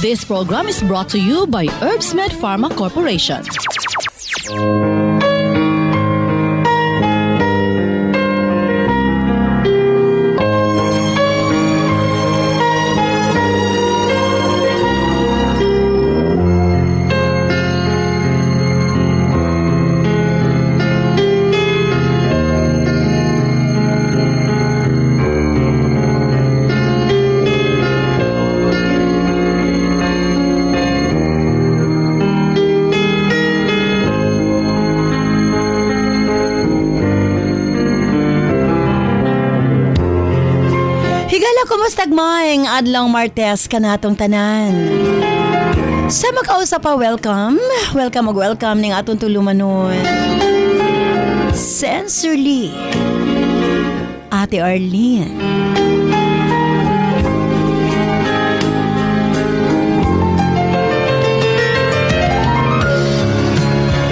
This program is brought to you by Herbsmed Pharma Corporation. Kumusta maayong adlaw Martes kanatong tanan. Sa makausap pa, welcome ning atong tulumanon. Sensorly, Ate Arlene.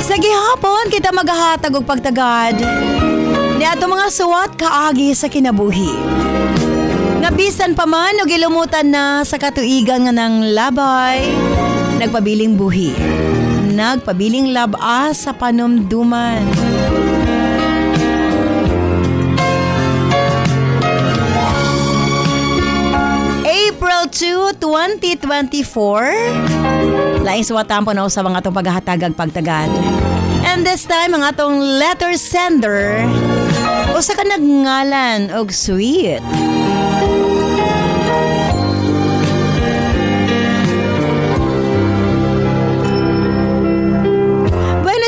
Sa gihapon kita maghahatag og pagtagad ni atong mga suwat kaagi sa kinabuhi. Nabisan pa man o gilumutan na sa katuigan nga ng labay, nagpabiling buhi, nagpabiling laba sa panumduman. April 2, 2024, laing suwatan po na sa mga itong paghahatagag pagtagad. And this time, ang atong letter sender, usa ka nagngalan og sweet.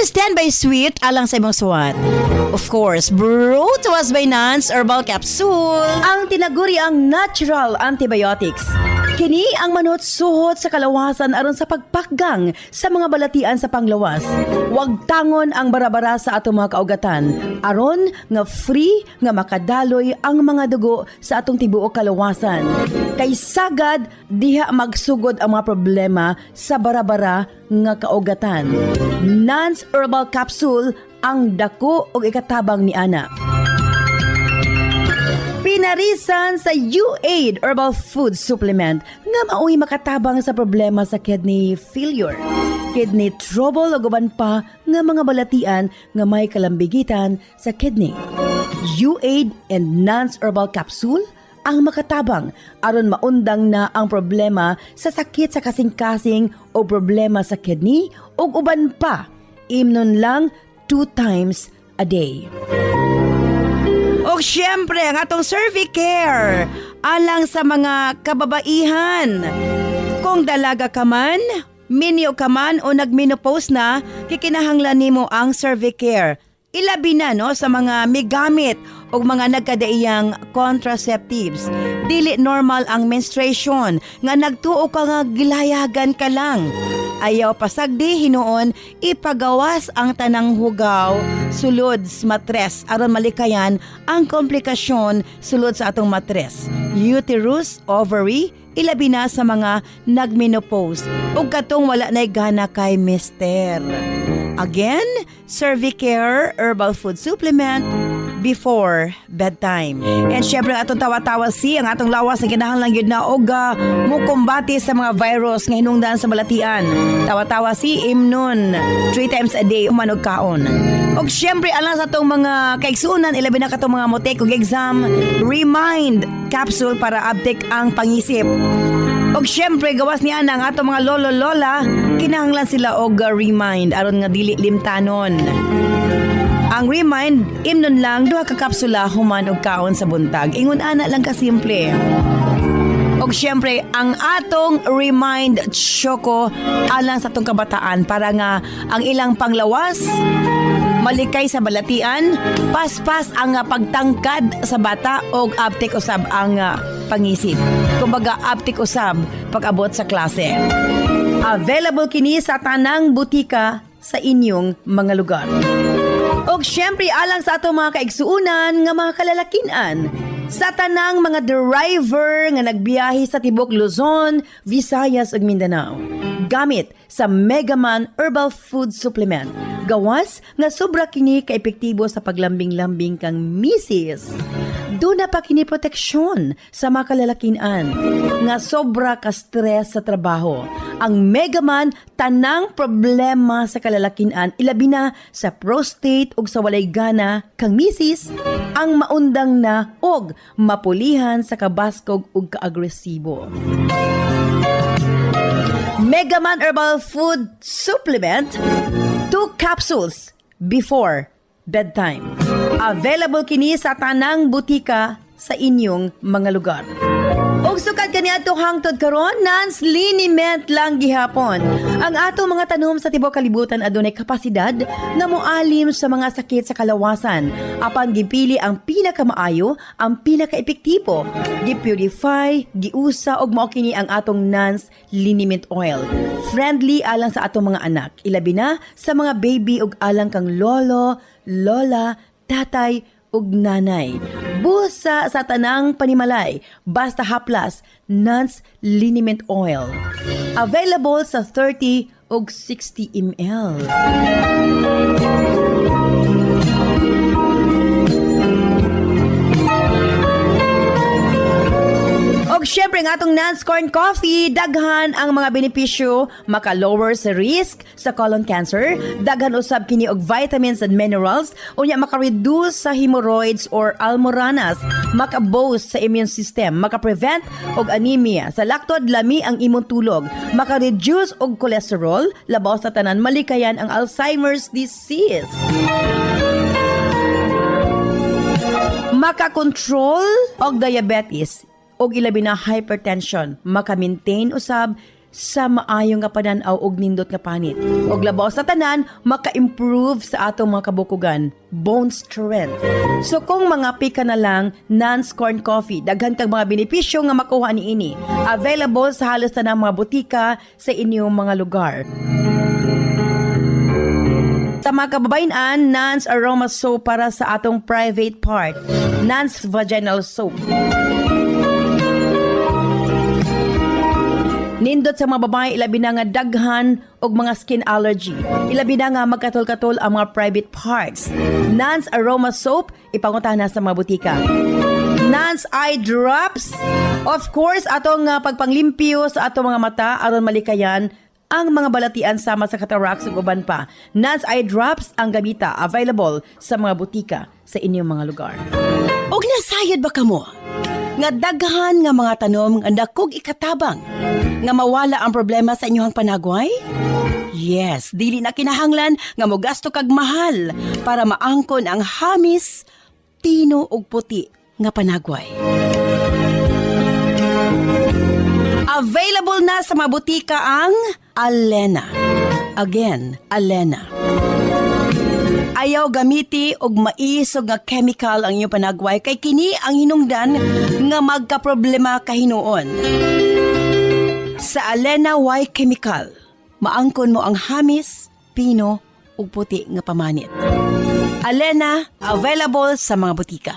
Stand by sweet alang sa imong suwat. Of course, brought to us by Nance Herbal Capsule, ang tinaguri ang natural antibiotics. Kini ang manot suhot sa kalawasan aron sa pagpakgang sa mga balatian sa panglawas. Huwag tangon ang barabara sa atong mga kaugatan aron nga free nga makadaloy ang mga dugo sa atong tibuok kalawasan. Kay sagad diha magsugod ang mga problema sa barabara nga kaugatan. Nance Herbal Capsule ang dako og ikatabang ni ana. Pinarisan sa U-Aid Herbal Food Supplement nga mao'y makatabang sa problema sa kidney failure, kidney trouble o guban pa nga mga balatian nga may kalambigitan sa kidney. U-Aid and Nance Herbal Capsule ang makatabang aron maundang na ang problema sa sakit sa kasing-kasing o problema sa kidney o uban pa. Imnon lang 2 times a day. O syempre, ang atong Cervicare alang sa mga kababaihan. Kung dalaga ka man, minyo ka man o nagmenopause na, kikinahanglan nimo ang Cervicare. Ilabi na no sa mga migamit o mga nagkadaiyang contraceptives. Dili normal ang menstruation nga nagtuo ka nga gilayagan ka lang. Ayaw pasagdi hinuon ipagawas ang tanang hugaw sulod sa matres aron malikayan ang komplikasyon sulod sa atong matres. Uterus, ovary, ilabi na sa mga nagmenopause ug katong wala nay gana kay mister. Again, Cervicare Herbal Food Supplement before bedtime. And syempre atong tawa-tawa ang atong lawas na kinahanglan gyud na og mukumbati sa mga virus nga hinungdan sa balatian. Tawa-tawa imnon 3 times a day umanog kaon. Og syempre alang sa atong mga kaigsuonan ilabi na katong mga motek og exam, Remind capsule para update ang pangisip. Og syempre gawas niya ang atong mga lolo-lola, kinahanglan sila og Remind aron nga dili limtanon. Ang Remind, imnon lang 2 ka kapsula human og kaon sa buntag. Ingon ana lang ka simple. Og syempre, ang atong Remind Choco alang sa atong kabataan para nga ang ilang panglawas malikay sa balatian, paspas ang pagtangkad sa bata og aptik usab ang pangisip. Kumbaga aptik usab pag-abot sa klase. Available kini sa tanang butika sa inyong mga lugar. Og syempre alang sa atong mga kaigsuunan nga mga kalalakinan, sa tanang mga driver nga nagbiyahe sa tibok Luzon, Visayas ug Mindanao. Gamit sa Megaman Herbal Food Supplement. Gawas nga sobra kini ka-epektibo sa paglambing-lambing kang misis. Doon na pa kini proteksyon sa mga kalalakinan nga sobra ka stress sa trabaho. Ang Megaman tanang problema sa kalalakinan ilabi na sa prostate ug sa walay gana kang misis ang maundang na og mapulihan sa kabaskog ug kaagresibo. Megaman Herbal Food Supplement 2 capsules before bedtime. Available kini sa tanang butika sa inyong mga lugar. Og sukad kaniadto hangtod karon, Nans liniment lang gihapon. Ang atong mga tanom sa tibuok kalibutan adunay kapasidad nga moalim sa mga sakit sa kalawasan. Apan gipili ang pinakamaayo, ang pinakaepektibo. Gipurify, giusa og mao kini ang atong Nans liniment oil. Friendly alang sa atong mga anak, ilabi na sa mga baby ug alang kang lolo, lola, tatay ug nanay. Busa sa tanang panimalay, basta haplas, Nans liniment oil. Available sa 30 ug 60 ml. Og syempre ng atong Nans Corn Coffee, daghan ang mga benepisyo, maka-lower sa risk sa colon cancer, daghan usab kini og vitamins and minerals, unya maka-reduce sa hemorrhoids or almoranas, maka-boost sa immune system, maka-prevent og anemia, sa laktod lami ang imong tulog, maka-reduce og cholesterol, labaw sa tanan malikayan ang Alzheimer's disease. Maka-control og diabetes, og ilabi na hypertension, maka-maintain usab sa maayong nga panan-aw og nindot nga panit. Og labaw sa tanan, maka-improve sa atong mga kabukugan, bone strength. So kung mga pika na lang, Nans Corn Coffee, daghan kang mga benepisyo nga makuha niini. Available sa halos tanang mga butika sa inyong mga lugar. Sa mga kababayan, Nans Aroma Soap para sa atong private part. Nans Vaginal Soap. Nindot sa mga babae, ilabi na nga daghan og mga skin allergy. Ilabi na nga magkatol-katol ang mga private parts. Nans Aroma Soap, ipangutana sa mga butika. Nans Eye Drops, of course, atong pagpanglimpyo sa atong mga mata aron malikayan ang mga balatian sama sa cataracts ug uban pa. Nans Eye Drops ang gamita, available sa mga butika sa inyong mga lugar. Og nasayod ba kamo? Nga daghan nga mga tanom nga dakog ikatabang nga mawala ang problema sa inyong panagway? Yes, dili na kinahanglan nga mogasto kag mahal para maangkon ang hamis, tino ug puti nga panagway. Available na sa mga butika ang Alena. Again, Alena. Ayaw gamiti og maisog nga chemical ang inyong panagway kay kini ang hinungdan nga magkaproblema kahinuon. Sa Alena Y Chemical, maangkon mo ang hamis, pino ug puti nga pamanit. Alena, available sa mga butika.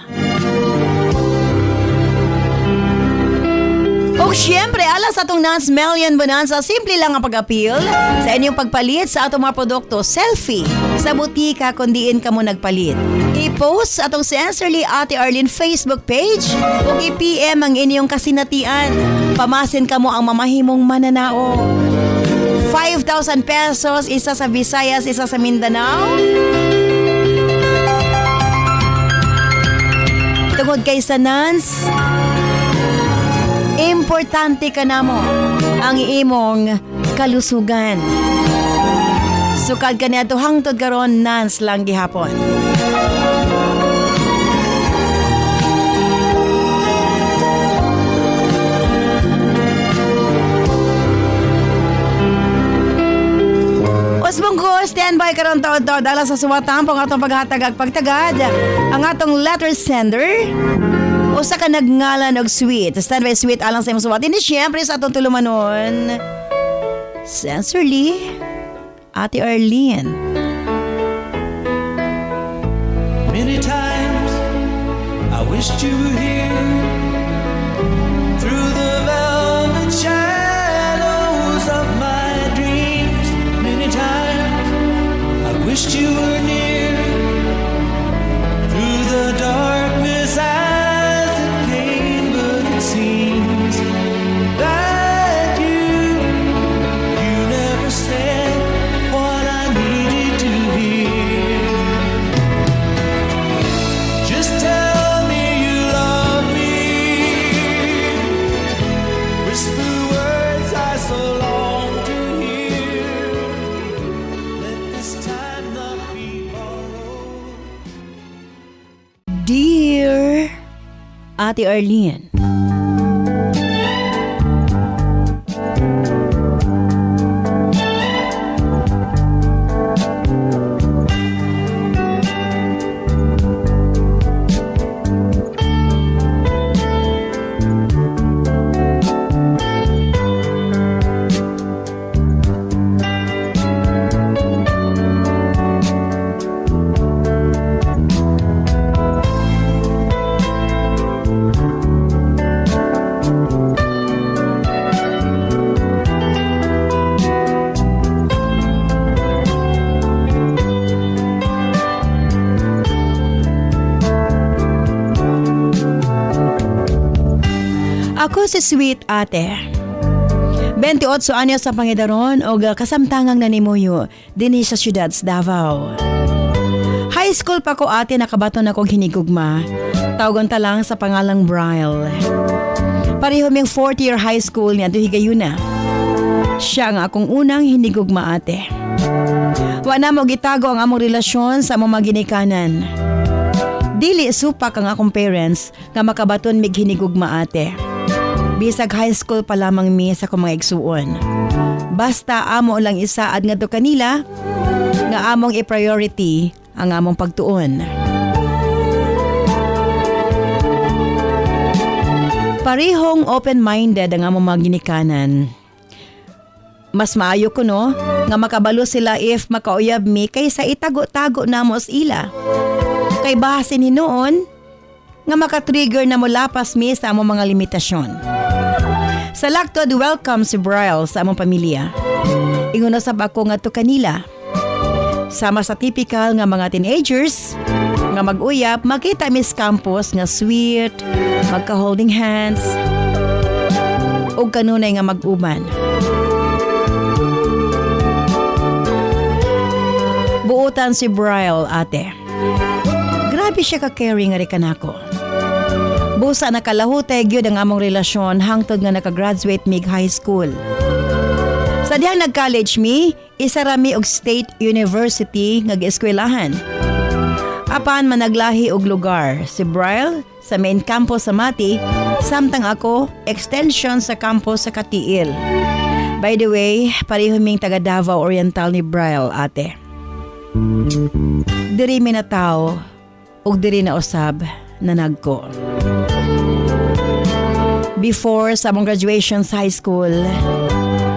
O syempre, alang sa atong Nans Million Bonanza, simple lang ang pag-appeal sa inyong pagpalit sa atong mga produkto. Selfie sa butika kung diin ka mo nagpalit. I-post sa atong Sincerely Ate Arlene Facebook page o i-PM ang inyong kasinatian. Pamasin ka mo ang mamahimong mananao. 5,000 pesos, isa sa Visayas, isa sa Mindanao. Tungod kay sa Nans, importante ka na mo ang imong kalusugan. Sukad ka niya to hangtod karon, Nans lang gihapon. Usbong ko, standby karon taod-taod dala sa suwatan pang atong paghatag ag pagtagad. Ang atong letter sender, usa ka nagngalan og sweet. Standby sweet alang sa imong suwat. Hindi siyempre sa atong tulumanon. Sincerely, Ate Arlene. Many times I wished you were here. Through the velvet shadows of my dreams. Many times I wished you were near. Through the darkness I Ate Arlene. Ako si Sweet Ate. 28 anyos sa Pangidaron o kasamtangang nanimuyo din sa siyudad sa Davao. High school pa ko ate nakabaton akong hinigugma. Tawagon ta lang sa pangalang Bryle. Pareho ming 4th year high school niya higayuna. Siya ang akong unang hinigugma ate. Wa na mo gitago ang among relasyon sa among mga ginikanan. Dili supak ang akong parents nga makabaton mig hinigugma ate. Bisag high school pa lamang mi sa akong mga igsuon. Basta amo lang isaad nga to kanila nga among i-priority ang among pagtuon. Parihong open-minded ang among mga ginikanan. Mas maayo ko no nga makabalo sila if makauyab mi kaysa itago-tago namo sa ila. Kay bahasin ni noon nga makatrigger na mo lapas mi sa among mga limitasyon. Sa laktod, welcome si Bryle sa among pamilya. Ingon sab ako nga to kanila. Sama sa typical nga mga teenagers nga mag-uyap, makita mi sa campus nga sweet, magka-holding hands, ug kanunay nga mag-uban. Buutan si Bryle ate. Grabe siya ka-caring nga rin kanako. Busa nakalahutay gyud ang among relasyon hangtod nga nakagraduate mig high school. Sa dihang nag-college mi, isa ra mi og State University nga gieskwelahan. Apan managlahi og lugar, si Bryle sa main campus sa Mati, samtang ako extension sa campus sa Katiil. By the way, pareho ming taga Davao Oriental ni Bryle ate. Diri mi nataw ug diri na usab nanagko. Before sa mong graduation sa high school,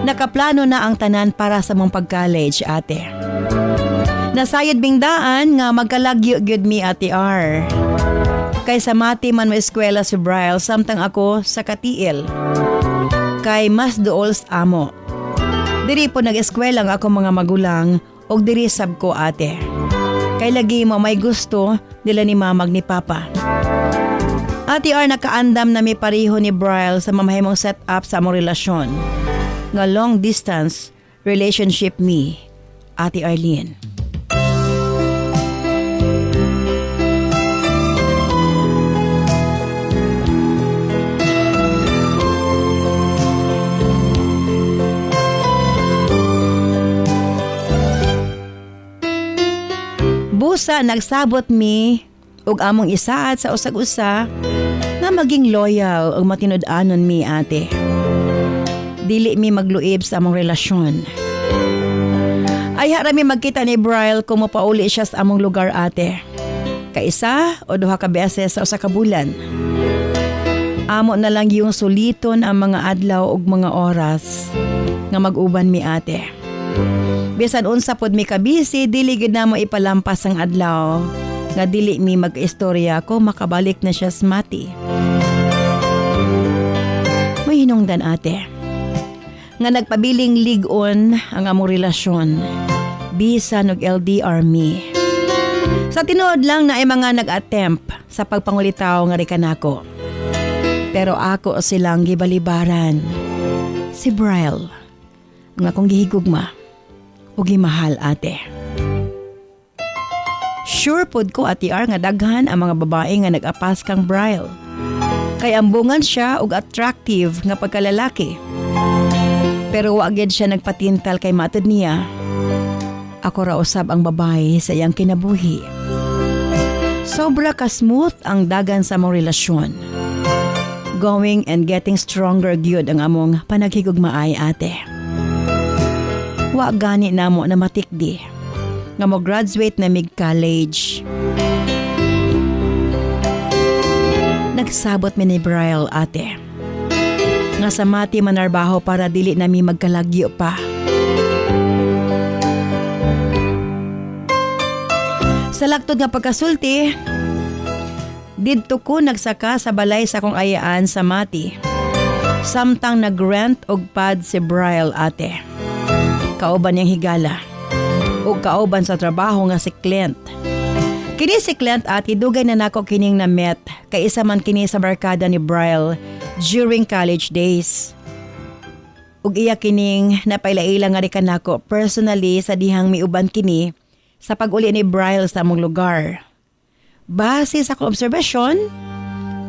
nakaplano na ang tanan para sa mong pag-college ate. Nasayod bing daan nga magkalagyo gyud mi ate R. Kay sa Mati man mo eskwela si Bryle samtang ako sa Katiil. Kay mas duol sa amo. Diri po nag-eskwela ang ako mga magulang og diri sab ko ate. Kay lagi mo may gusto nila ni mamag ni papa. Ate R, nakaandam na may pareho ni Bryle sa mamahimong set-up sa among relasyon. Nga long distance relationship me, Ate Arlene. Busa nagsabot mi ug among isaad sa usag-usa nga maging loyal ug matinud-anon mi ate. Dili mi magluib sa among relasyon. Ay harami magkita ni Bryle kung mapauli siya sa among lugar ate. Kaisa o duha ka beses sa usa ka bulan. Amo na lang yung suliton ang mga adlaw ug mga oras nga mag-uban mi ate. Bisan unsa pod mi kabisi, dili gid na mo ipalampas ang adlaw nga dili mi mag-istorya ko makabalik na siya sa Mati. May hinungdan ate nga nagpabiling lig-on ang among relasyon bisan og LDR me. Sa tinuod lang na ay mga nag-attempt sa pagpangulitaw nga rikanako. Pero ako silang gibalibaran. Si Bryle nga akong gihigugma o gimahal ate. Sure pod ko ati R nga daghan ang mga babae nga nag-apas kang Bryle. Kay ambungan siya og attractive nga pagkalalaki. Pero wa gyud siya nagpatintal kay matud niya. Ako ra usab ang babae sa iyang kinabuhi. Sobra ka smooth ang dagan sa mong relasyon. going and getting stronger gyud ang among panaghigugmaay ate. Wa gani namo na matikdi nga mo graduate na mig college. Nagsabot mi ni Brian ate nga sa mati manarbaho para dili nami magkalagyo pa. Sa laktod nga pagkasulti, didto ko nagsaka sa balay sa kong ayaan sa mati. Samtang nagrent og pad si Brian ate. Kauban niyang higala. O kauban sa trabaho nga si Clint. Kini si Clint ate dugay na nako kining na met kay isa man kini sa barkada ni Brian during college days. Ug iya kining napailaila nga ri kanako personally sa dihang miuban kini sa pag-uli ni Brian sa among lugar. Base sa akong obserbasyon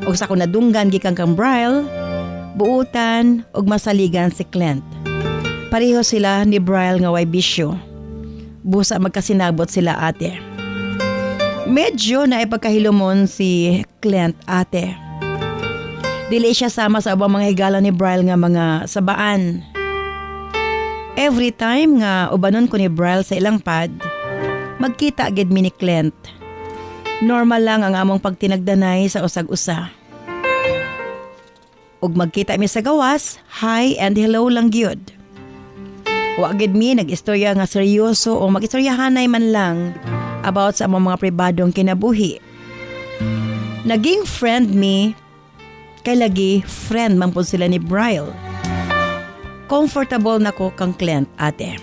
o sa akong nadunggan gikan kang Brian, buutan og masaligan si Clint. Pareho sila ni Brian nga way bisyo. Busa magkasinabot sila ate. Medyo na ipagkahilomon si Clint ate. Dili siya sama sa ubang mga higala ni Brian nga mga sabaan. Every time nga ubanon ko ni Brian sa ilang pad, magkita agad mi ni Clint. Normal lang ang among pagtinagdanay sa usag-usa. Ug magkita mi sa gawas, hi and hello lang gyud. Wa agad mi nag-istorya nga seryoso o mag-istoryahanay man lang about sa among mga pribadong kinabuhi. Naging friend mi, kay lagi friend man po sila ni Brian. Comfortable na ko kang Clint ate.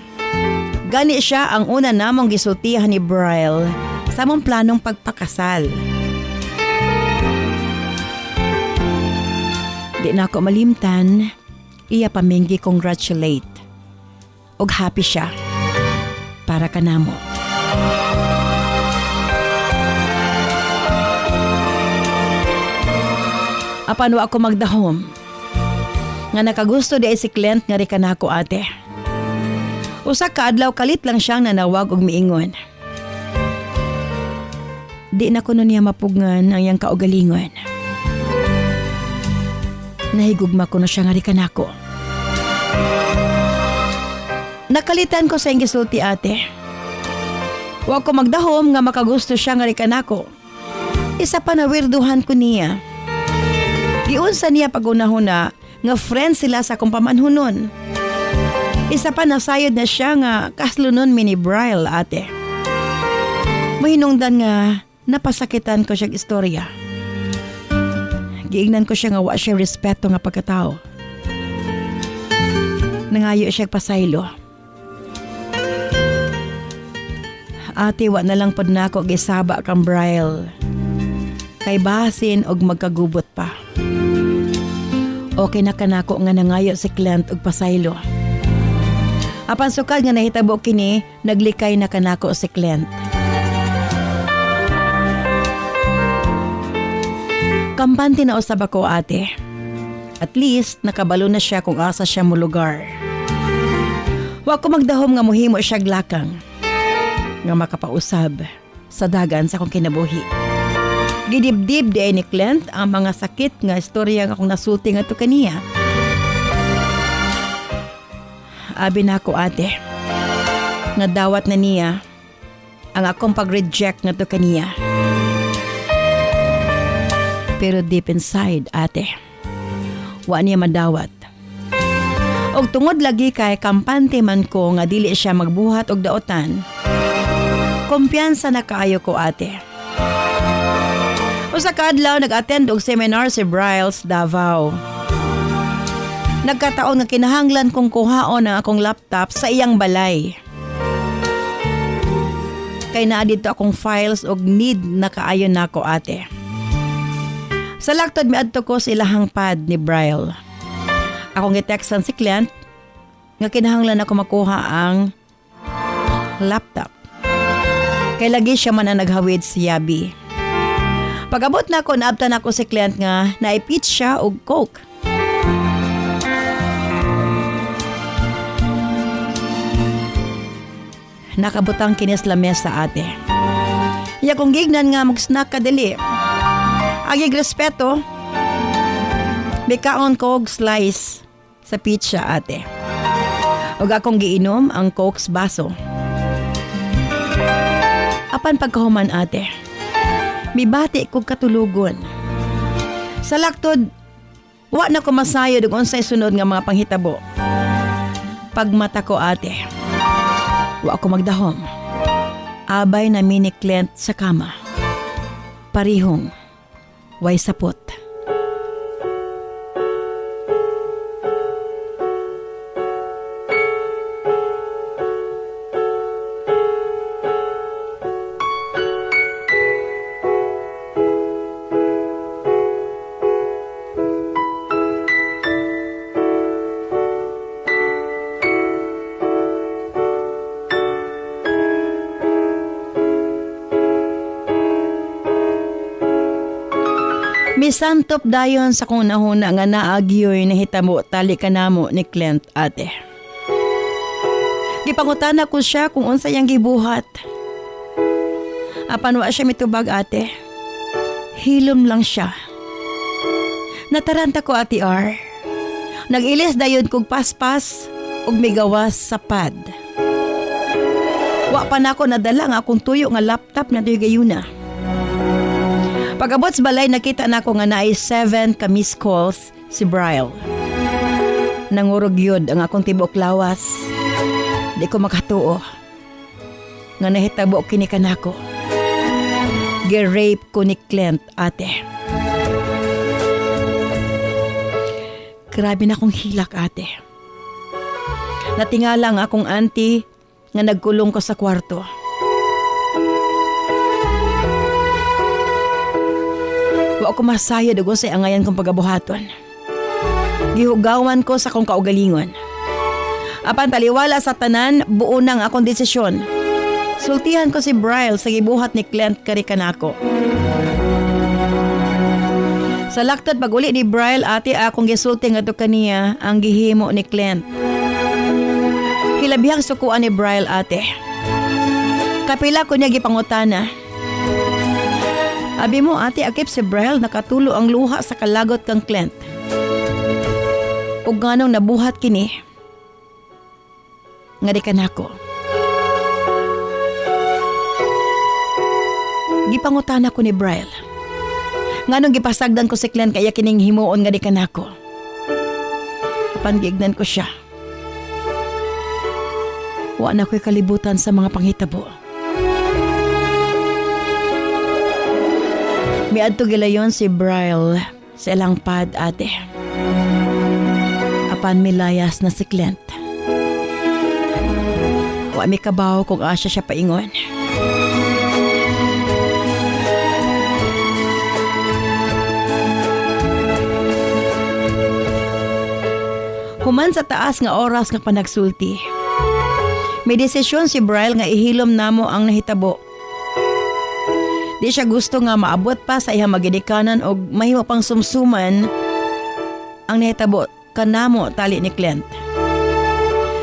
Gani siya ang una namong gisultihan ni Brian sa among planong pagpakasal. Di na ako malimtan, iya paminggi congratulate. Og happy siya para kanamo. Apan wa ako magdahom nga nakagusto di si Clint nga ri kanako ate. Usa ka adlaw kalit lang siyang nanawag og miingon. Di na kuno niya mapugngan ang iyang kaugalingon. Nahigugma ko na siya nga ri kanako. Nakalitan ko sa iyang gisulti ate. Wa ko magdahom nga makagusto siya nga ri kanako. Isa pa na wirduhan ko niya. Giunsa niya pagunahuna nga friend sila sa akong pamanhunon. Isa pa nasayod na siya nga kaslunon mi ni Brian ate. Mahinungdan nga napasakitan ko siyang istorya. Giingnan ko siya nga wa siya respeto nga pagkatao. Nangayo siya pasaylo. Ate wa na lang pod nako gisaba kang Brian. Kay basin og magkagubot pa. Okay na kanako nga nangayo si Clint og pasaylo. Apan sukad nga nahitabo kini, naglikay na kanako si Clint. Kampante na usab ako ate. At least nakabalo na siya kung asa siya mo lugar. Wa ko magdahom nga muhimo siya glakang nga makapausab sa dagan sa akong kinabuhi. Gidibdib di ni Clint ang mga sakit nga istorya nga akong nasulti nga to kaniya. Abi na ako ate, nga dawat na niya ang akong pag-reject nga to kaniya. Pero deep inside ate, wa niya madawat. Og tungod lagi kay kampante man ko nga dili siya magbuhat og daotan, kumpiyansa na kaayo ko ate. Usa ka adlaw nag-attend og seminar si Brian Davao. Nagkataon nga kinahanglan kong kuhaon ang akong laptop sa iyang balay. Kay naa dito akong files og need na kaayo nako ate. Sa laktod miadto ko sa ilahang pad ni Brian. Akong gitextan si Clint nga kinahanglan ako makuha ang laptop. Kay lagi siya man ang naghawid si Yabi. Pag-abot na ako, naabtan ako si Clint nga naipit siya og coke. Nakabutang kinis lamesa ate. Iya kong gignan nga mag-snack kadali. Agig respeto. Bikaon kog slice sa pizza ate. Ug akong giinom ang Coke sa baso. Apan pagkahuman ate, mibati kog katulugon. Sa laktod, wa na ko masayod ug unsay sunod nga mga panghitabo. Pagmata ko ate, wa ako magdahom. Abay na mini client sa kama. Parihong, way sapot. Misantop dayon sa kung nahuna nga naagyoy na hitabo tali kanamo ni client ate. Gipangutana ko siya kung unsa yang gibuhat. Apan wa siya mitubag ate. Hilom lang siya. Nataranta ko ati R. Nag-ilis dayon kog paspas ug migawas sa pad. Wa pa nako nadala nga akong tuyo nga laptop na doy gayuna. Pag-abot sa balay, nakita na ko nga naay 7 ka missed calls si Bryle. Nangurog yun ang akong tibok lawas. Di ko makatuo. Nga nahitabo kini kanako. Gi-rape ko ni client ate. Grabe na akong hilak ate. Natingala ang akong auntie nga nagkulong ko sa kwarto. Wa ako masayod ug unsay angayan kong pagabuhaton. Gihugawan ko sa kong kaugalingon. Apan taliwala sa tanan, buo nang akong desisyon. Sultihan ko si Bryle sa gibuhat ni client kari kanako. Sa laktod pag-uli ni Bryle ate akong gisulti ngadto kaniya ang gihimo ni client. Hilabihang sukuan ni Bryle ate. Kapila ko niya gipangutana. Abi mo ate akip si Bryle nakatulo ang luha sa kalagot kang client. Ug nganong nabuhat kini. Ngadi kanako. Gipangutana ko ni Bryle. Nganong gipasagdan ko si client kaya kining himuon ngadi kanako. Pangignan ko siya. Wa na ko'y kalibutan sa mga panghitabo. Miadto gilayon si Bryle sa ilang pad ate. Apan milayas na si client. Wa mi kabaw kung asya siya paingon. Human sa taas nga oras nga panagsulti. May desisyon si Bryle nga ihilom namo ang nahitabo. Di siya gusto nga maabot pa sa iyang maginikanan o mahimo pang sumsuman ang nahitabo kanamo tali ni client.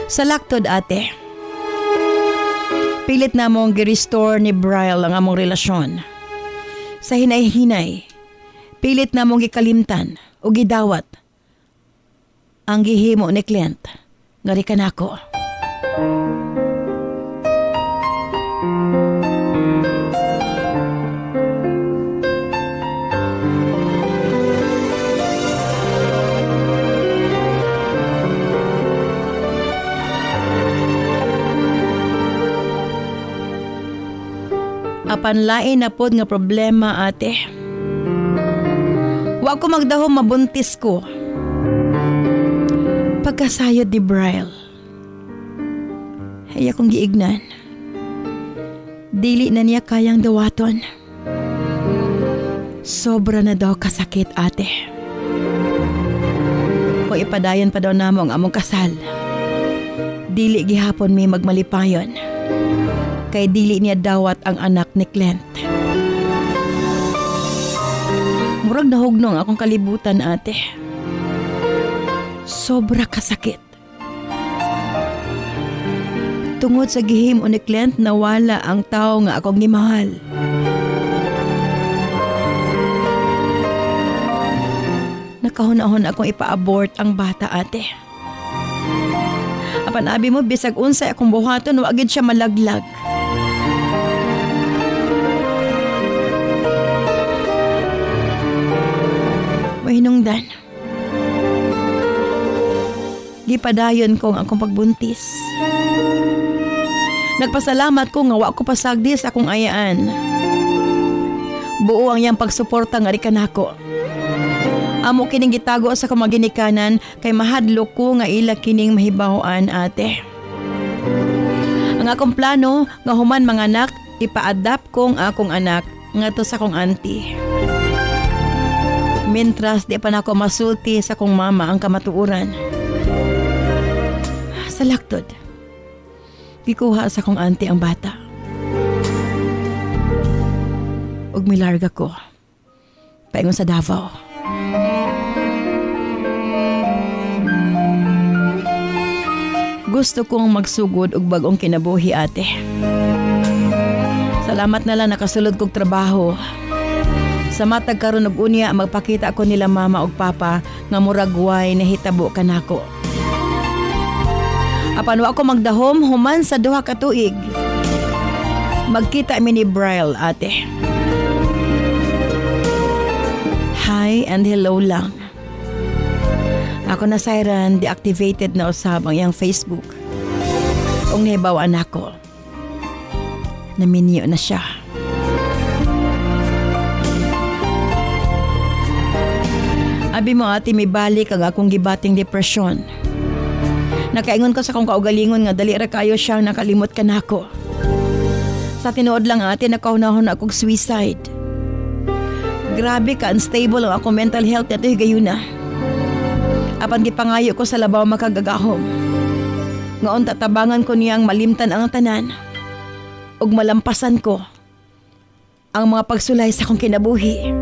Sa laktod ate, pilit na mong gi-restore ni Bryle ang among relasyon. Sa hinay-hinay, pilit na mong gikalimtan o gidawat ang gihimo ni client nga ri kanako. Apan lain na pod nga problema ate. Wa ko magdahom mabuntis ko. Pagkasayod ni Bryle. Ay akong giignan. Dili na niya kayang dawaton. Sobra na daw kasakit ate. Kung ipadayon pa daw namo ang among kasal, dili gihapon may magmalipayon. Kay dili niya dawat ang anak ni client. Murag nahugnong akong kalibutan ate. Sobra kasakit. Tungod sa gihimo ni client nawala ang tao nga akong gimahal. nakahunahon akong ipa-abort ang bata, ate. Apan abi mo, bisag unsay akong buhaton, wagid siya malaglag. Mahinungdan. Gipadayon ko ang akong pagbuntis. Nagpasalamat ko nga wa ko pasagdi sa akong ayaan. Buo ang iyang pagsuporta nga rikan ako. Amo kining gitago sa akong mga ginikanan kay mahadlok ko nga ila kining mahibahoan, ate. Ang akong plano nga human mga anak, ipa-adapt kong akong anak ngadto sa akong auntie. Mintras di pa na ako masulti sa akong mama ang kamatuuran. Sa laktod, gikuha sa akong auntie ang bata. Ug milarga ko, paingon sa Davao. Gusto kong magsugod og bagong kinabuhi, ate. Salamat na lang nakasulod kog trabaho. Sa matag karon og unya magpakita ako nila mama ug papa nga murag way nahitabo kanako. Apan wa ako magdahom human sa duha ka tuig. Magkita mi ni Bryle, ate. Hi and hello lang. Ako na sayran, deactivated na usab ang iyang Facebook. Kung nahibawaan ako, naminyo na siya. Abi mo, ate, may balik ang akong gibating depresyon. Nakaingon ko sa akong kaugalingon nga dali ra kayo siyang nakalimot ka nako. Sa tinuod lang, ate, nakaunahon akong suicide. Grabe ka, unstable ang akong mental health na ito higayuna. Apan gipangayo ko sa labaw makagagahom. Ngaon tatabangan ko niyang malimtan ang tanan. Ug malampasan ko ang mga pagsulay sa akong kinabuhi.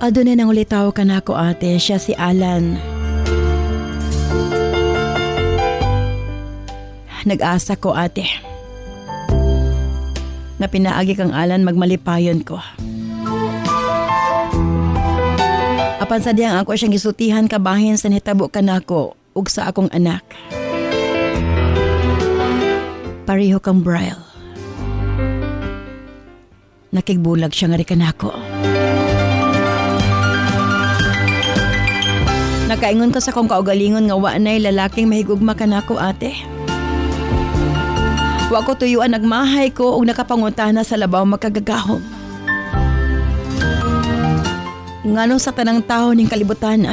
Adunay nang ulitaw ka na ako, ate. Siya si Alan. Nag-asa ko, ate. Na pinaagi kang Alan magmalipayon ko. Apan sadyang ako siyang gisutihan kabahin sa nitabo ka na ako ug sa akong anak. Pareho kang Bryle. Nakigbulag siya nga rin ka na ako. Nakaingon ko sa kong kaugalingon nga wa na'y lalaking mahigugma ka nako, ate. Wa ko tuyuan nagmahay ko ug nakapangutana sa labaw makagagahom. Ngano sa tanang tao ning kalibutan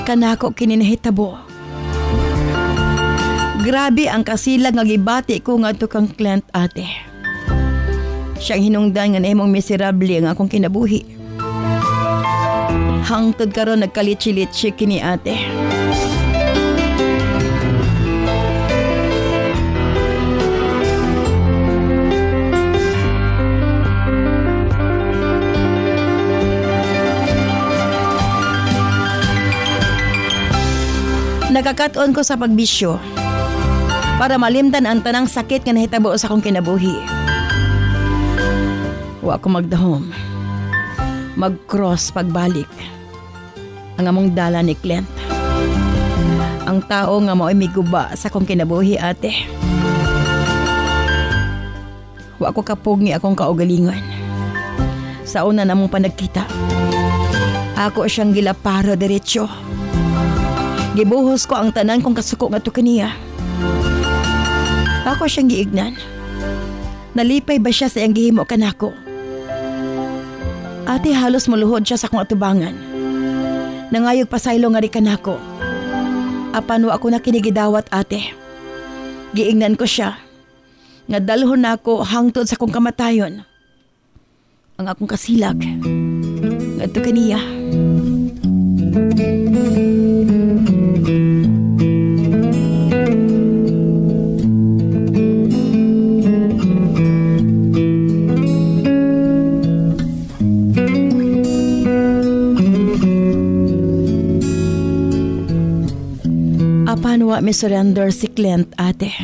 kanako kini nahitabo. Grabe ang kasilag nga gibati ko ngadto kang client, ate. Siyang hinungdan nga nahimong miserable ang akong kinabuhi. Hangtod karon nagkalitsi-litsi kini, ate. Nagkakat-on ko sa pagbisyo para malimtan ang tanang sakit nga nahitabo sa akong kinabuhi. Wa ko magdahom. Mag-cross pagbalik ang among dala ni Clint. Ang tao nga mao'y miguba sa akong kinabuhi, ate. Wa ko kapugni akong kaugalingon. Sa una namong panagkita, ako siyang gilaparo diretsyo. Gibuhos ko ang tanan kong kasuko nga to kaniya. Ako siyang giignan. Nalipay ba siya sa iyang gihimo kanako? Ate, halos muluhod siya sa akong atubangan. Nangayog pasaylo nga rin kanako. Apan wa ako na kinigidawat, ate. Giingnan ko siya. Nga dalhon na ako hangtod sa akong kamatayon. Ang akong kasilag. Ngadto kaniya. Apan wa mi surrender si Clint, ate.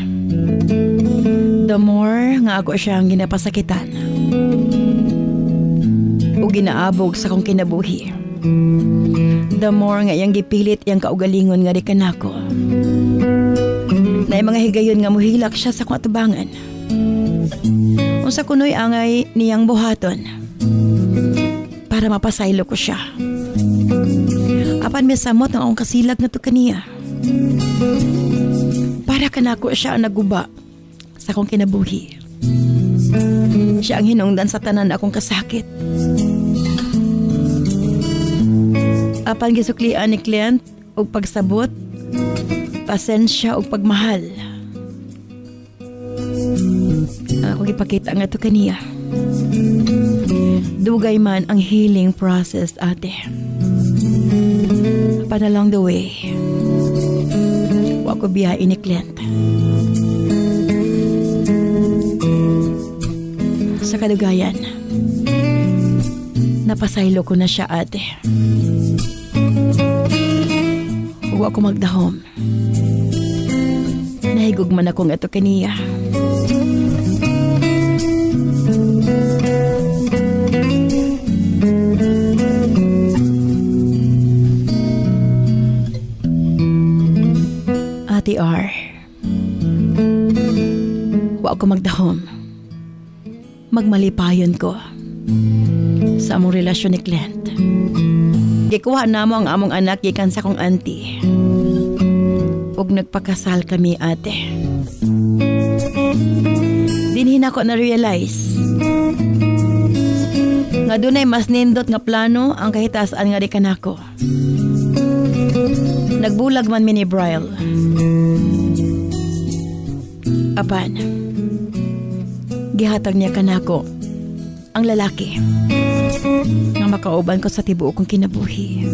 The more nga ako siyang ginapasakitan o ginaabog sa kong kinabuhi, the more nga iyang gipilit iyang kaugalingon nga di kanako. Na mga higayon nga muhilak siya sa kong atubangan. Unsa kunoy angay niyang buhaton para mapasaylo ko siya. Apan may samot ang akong kasilag na to kaniya. Para kanako siya ang naguba sa akong kinabuhi. Siya ang hinungdan sa tanan akong kasakit. Apan gisuklian ni Clint og pagsabot, pasensya og pagmahal. Ako gipakita nga to kaniya. Dugay man ang healing process, ate. But along the way, wa ko biyain ni Clint. Sa kadugayan, napasaylo ko na siya, ate. Wa ko magdahom. Nahigog man akong ato kaniya. Ate R, wa ko magdahom. Magmalipayon ko sa among relasyon ni Clint. Gikuha namo ang among anak gikan sa kong auntie. Ug nagpakasal kami, ate. Dinhin ako na-realize nga dunay mas nindot nga plano ang kahitasan nga di kanako. Nagbulag man mi ni Brian. Apan, gihatag niya kanako ang lalaki nga makauban ko sa tibuok kong kinabuhi.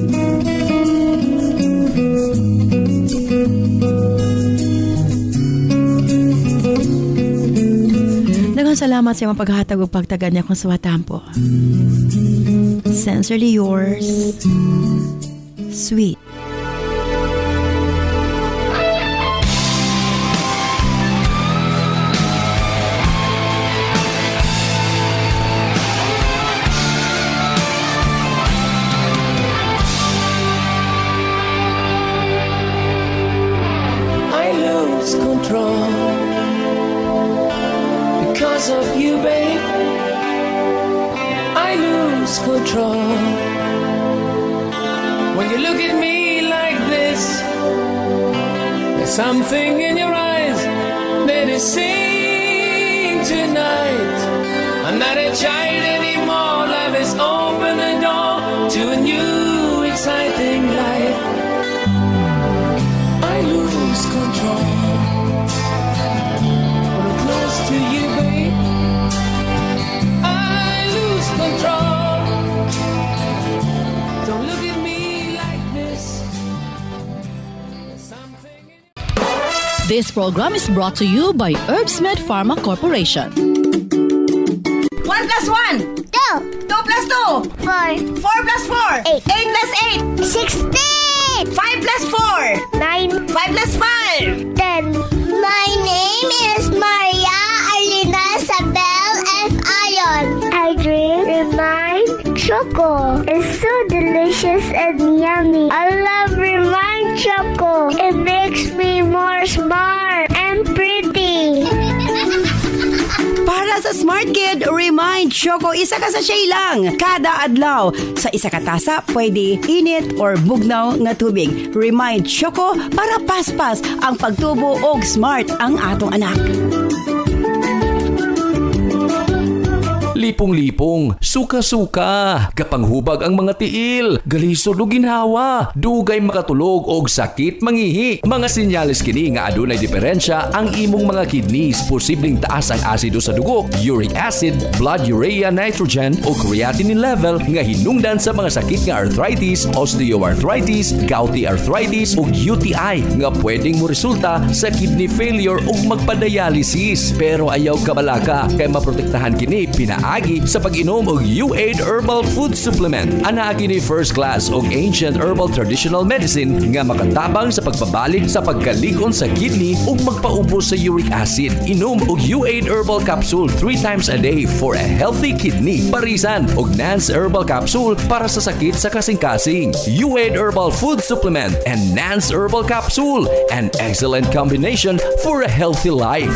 Daghang salamat sa mga paghatag ug pagtagan niya kung suwatampo. Sincerely yours, Sweet. Control because of you, babe. I lose control when you look at me like this. There's something in your eyes that is saying tonight, I'm not a child anymore. Life has opened the door to a new exciting life. I lose control to you, babe. I lose control. Don't look at me like this. There's something in This program is brought to you by Herbsmed Pharma Corporation. 1 plus 1. 2, 2 plus 2. 4, 4 plus 4. 8. 8 plus 8. 16, 5 plus 4. 9, 5 plus 5. 10. My name is Maria Alina Isabel F. Ayon. I drink Remind Choco. It's so delicious and yummy. I love Remind Choco. It makes me more smart and pretty. Para sa Smart Kid, Remind Choco, isa ka sa shay lang. Kada adlaw. Sa isa ka tasa, pwede init or bugnaw nga tubig. Remind Choco para paspas ang pagtubo og smart ang atong anak. Lipong-lipong, suka-suka, kapanghubag ang mga tiil, galisod o ginhawa, dugay makatulog og sakit mangihi. Mga senyales kini nga adunay diferensya ang imong mga kidneys, posibleng taas ang asido sa dugo, uric acid, blood urea nitrogen o creatinine level nga hinungdan sa mga sakit nga arthritis, osteoarthritis, gouty arthritis ug UTI nga pwedeng mo resulta sa kidney failure ug magpa-dialysis. Pero ayaw kabalaka kay maprotektahan kini pina agi sa pag-inom og U8 Herbal Food Supplement. Ana kini first class og ancient herbal traditional medicine nga makatabang sa pagpabalik sa pagkalig-on sa kidney ug magpaubos sa uric acid. Inom og U8 Herbal Capsule 3 times a day for a healthy kidney. Parisan og Nance Herbal Capsule para sa sakit sa kasing-kasing. U8 Herbal Food Supplement and Nance Herbal Capsule, an excellent combination for a healthy life.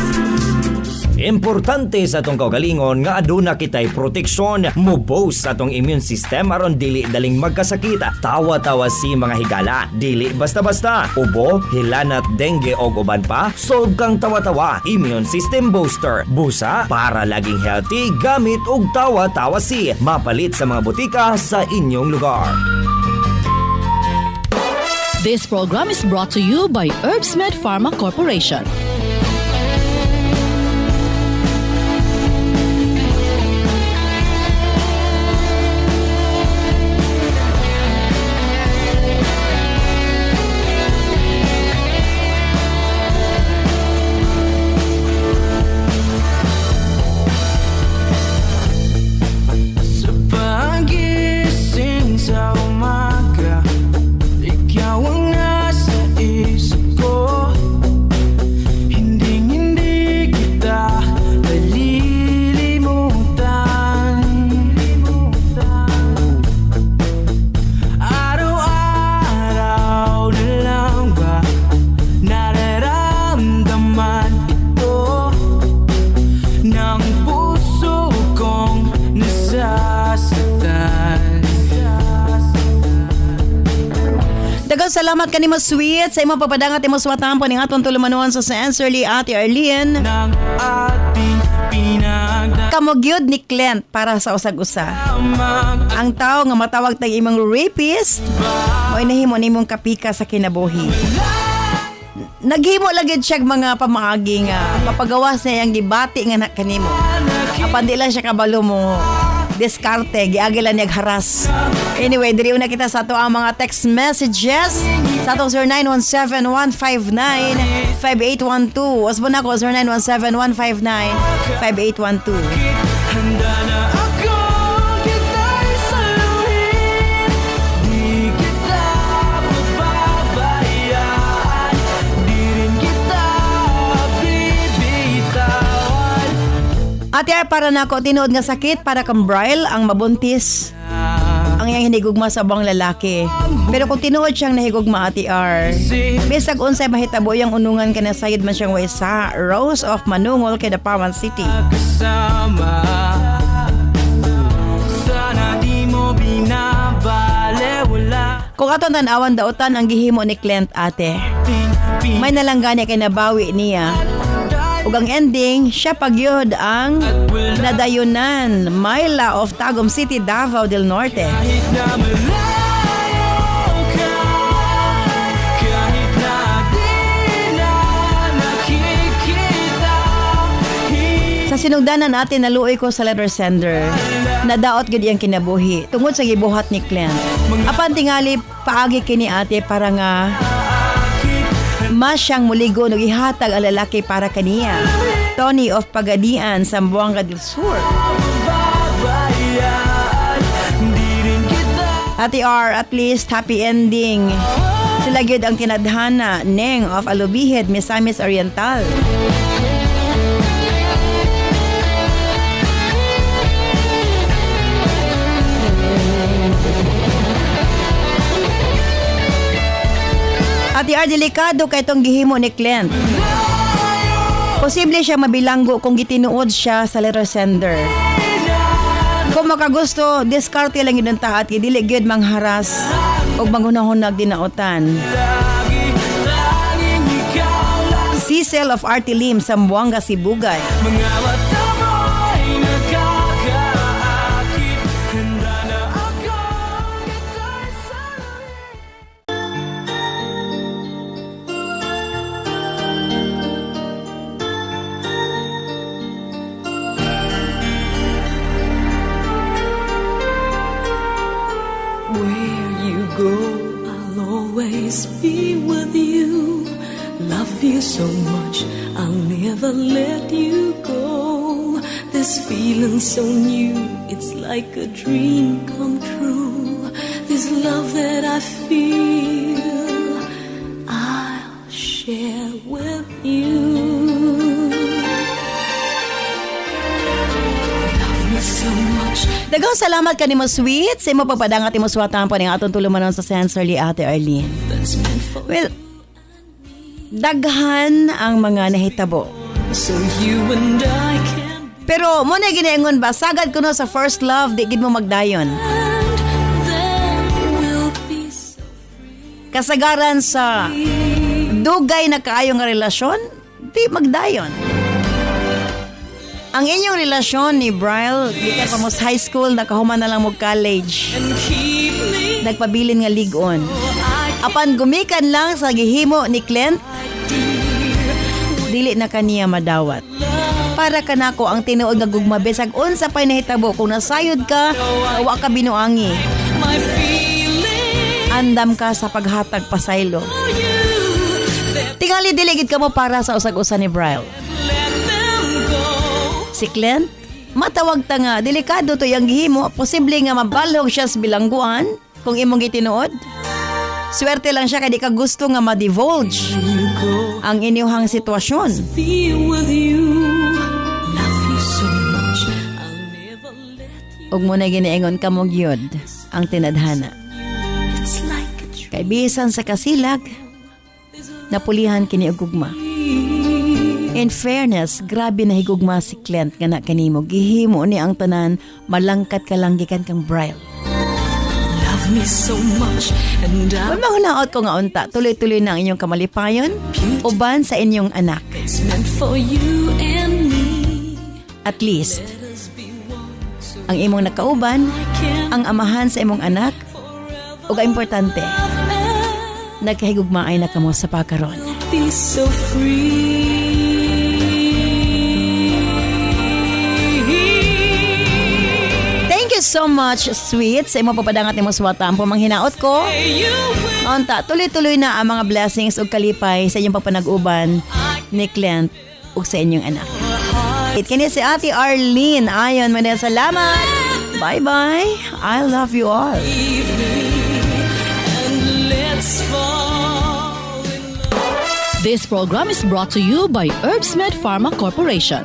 Importante sa atong kaugalingon nga aduna kitay proteksyon mo-boost sa atong immune system aron dili daling magkasakit. Tawa-tawa si mga higala, dili basta-basta. Ubo, hilanat, dengue o uban pa, solve kang tawa-tawa. Immune system booster. Busa para laging healthy gamit og tawa-tawa si mapalit sa mga butika sa inyong lugar. This program is brought to you by Herbsmed Pharma Corporation. Pagising sa umaga, ikaw ang nasa isip ko. Hindi kita kalilimutan. Araw-araw na lang ba nararamdaman ito ng puso kong nasasaktan. Daghang salamat kanimo sweet sa imong papadangat imong suwatampo ning atong tulumanon sa Sincerely Ate Arlene. Ng ating pinagdamag Kamo gyud ni Clint para sa usag-usa. Ang tao nga matawag tag imong rapist, mo'y nahimo nimong kapika sa kinabuhi. Naghimo lagid siya mga pamaagi nga papagawas na yang gibati nga kanimo. Apan di lang siya kabalo mo diskarte, giagilan niyag haras. Anyway, diri una kita sa ato ang mga text messages sa atong 0917-159-5812. Osbo na ko 0917-159-5812. handa na ako kita'y saluhin. Di kita pababayaan, di rin kita bibitawan. Ate Ar, para nako tinuod nga sakit para kang Braille ang mabuntis ang iyang hinigugma sa bang lalaki. Pero kung tinuod siyang nahigugma, Ate R, bisag unsay mahitabo yung unungan ka na sayod man siyang way sa Rose of Manungol kay Dapawan City. Kasama, sana di mo binabalewala. Kung atong tanawan dautan ang gihimo ni Clint, ate, may nalanggani kay nabawi niya. Ug ang ending, siya pagyod ang nadayunan Myla of Tagum City, Davao del Norte. Kahit na malayo ka, kahit na di na nakikita, Sa sinugdanan natin, naluoy ko sa letter sender. Nadaot gid iyang kinabuhi tungod sa gibuhat ni Clint. Apan tingali paagi kini ate para nga mas siyang muligo no gihatag ang lalaki para kaniya. Tony of Pagadian, Zamboanga del Sur. babayaan, di rin kita. Ate R, at least happy ending. Sila gyud ang kinadhana. Neng of Alubihed, Misamis Oriental. Ate R, delikado kay itong gihimo ni Clint. Posible siya mabilanggo kung gitinuod siya sa letter sender. Kung makagusto, diskarte lang yun ang tahat, dili gyud mangharas o manghunahunag dinautan. Laging ikaw lang, Cecil of Artilim, Zamboanga, Sibugay. mga mata mo'y nakakaakit. Handa na ako kita'y saluhin. Where you go, I'll always be with you. Love you so much, I'll never let you go. There's this feeling so new, it's like a dream come true. This love that I feel, I'll share with you. Love me so much. Daghang salamat ka nimo sweet sa imo pagpadangat imo suwatan po ning atong tulumanon sa Sensorly Ate Arlene. That's meant for Well, daghan ang mga nahitabo. so you and I can Pero mo na ginaingon ba sagad kuno sa first love di gid mo magdayon. and then we'll be so Kasagaran sa dugay na kaayo nga relasyon, di magdayon. Ang inyong relasyon ni Bryle, di ka pa mo sa high school, nakahuman na lang mo college. and keep me. Nagpabilin nga ligon. Apan gumikan lang sa gihimo ni Clint, dili na kaniya madawat. Para kanako ang tinuod nga gugma besag unsa pay nahitabo kung nasayod ka, wa ka binuangi. My feeling Andam ka sa paghatag pasaylo. for you, Tingali dili gid ka mo para sa usag-usa ni Bryle. let them go. Si Clint, matawag ta nga delikado to yang gihimo, posible nga mabalhog siya sa bilangguan kung imong gitinuod. Swerte lang siya kay di ka gusto nga ma-divulge ang inyong sitwasyon. Be with you, love you so much. I'll never let you. Ug mo na giniingon ka mo gyud ang tinadhana. It's like a dream. Kay bisan sa kasilag, napulihan kini og gugma. In fairness, grabe na higugma si Clint nga na kanimo. Gihimo ni ang tanan, malangkat ka lang gikan kang Bryle. Love me so much, and Kung mahunaot ko nga unta, tuloy-tuloy na ang inyong kamalipayon, uban sa inyong anak. it's meant for you and me. At least, ang imong nakauban, ang amahan sa imong anak, ug ang importante, nagkahigugmaay na kamo sa pagkaron. Be so free. Thank you so much, sweet, sa imong papadangat nimo suwatan po manghinaot ko. You will Unta, tuloy-tuloy na ang mga blessings ug kalipay sa inyong papanag-uban ni Clint ug sa inyong anak. Kini si Ate Arlene. Ayon, manay salamat. Bye-bye. I love you all. leave me, and let's fall in love. This program is brought to you by Herbsmed Pharma Corporation.